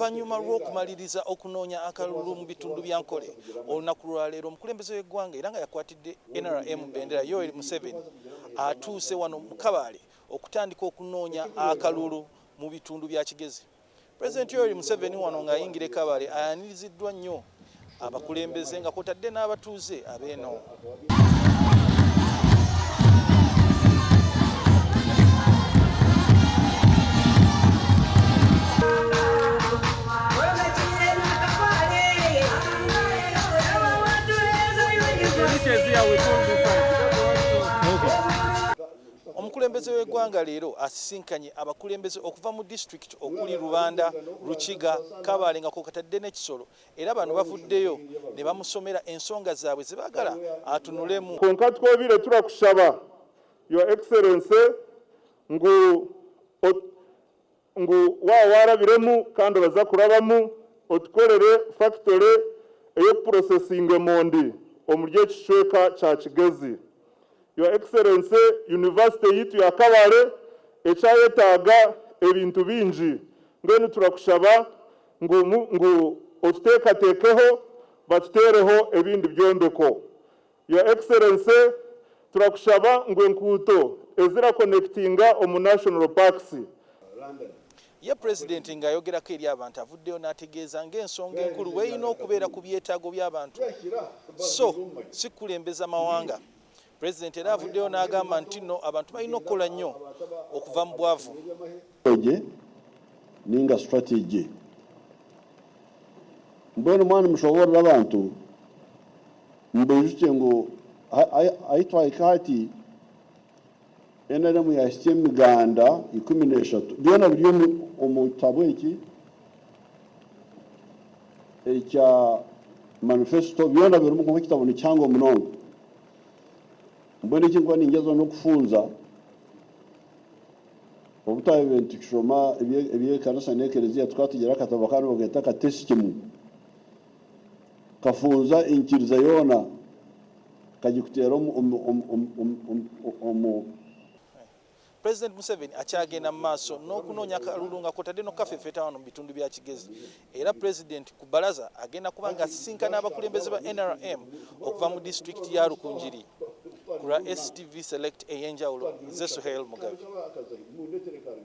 Oluvannyuma lw'okumaliriza okunoonya akalulu mu bitundu bya Nkole olunaku lwa leero omukulembeze w'eggwanga era nga yakwatidde NRM bendera Yoweri Museveni atuuse wano mu Kabale okutandika okunoonya akalulu mu bitundu bya Kigezi. Pulezidenti Yoweri Museveni wano ng'ayingira e Kabale ayaniriziddwa nnyo abakulembeze nga kw'otadde n'abatuuze ab'eno. Omukulembeze w'eggwanga leero asisinkanye abakulembeze okuva mu district okuli Rubanda, Rukiga, Kabale nga kw'otadde n'Ekisolo era bano bavuddeyo ne bamusomera ensonga zaabwe ze baagala atunulemu. Konka twobire turakushaba Your Excellency ngu warabiremu kandi baza kurabamu otukolere factory eyo processing emondi omuri ekicweka kya Kigezi. Your Excellency, University yitu ya Kabale ekyayetaaga ebintu bingi mbwenu turakushaba ngu otutekatekeho batutereho ebindi byombeko. Your Excellency, turakushaba ngu enkuuto ezira connectinga omu national parks. Ye President ng'ayogerako eri abantu avuddeyo n'ategeeza ng'ensonga enkulu weeyina okubeera ku byetaago by'abantu so si kulembeza mawanga. President era avuddeyo n'agamba nti nno abantu balina okukola nnyo okuva mu bwavu. Ninga strategy mbwenu mwana mushoborera abantu mbejute ngo ayitwaika hati NRM yashyize miganda 13 byona biri mu tabo iki ecya manifesto byona biri mu kitabo ni cyango munongo mbone kingwa ningezo no kufunza obutaye bintu kishoma ebiye kanasa nekerezia tukatugera katabakano bageta katesi kimu kafunza inkiriza yona kajikutera President Museveni akyagenda mu maaso n'okunoonya akalulu nga kw'otadde n'okukafeefeeta wano mu bitundu bya Kigezi. Era President ku bbalaza agenda kuba nga asisinkana abakulembeze ba NRM okuva mu disitulikiti ya Rukunjiri. Ku lwa STV Select ey'enjawulo, nze Suhail Mugabe.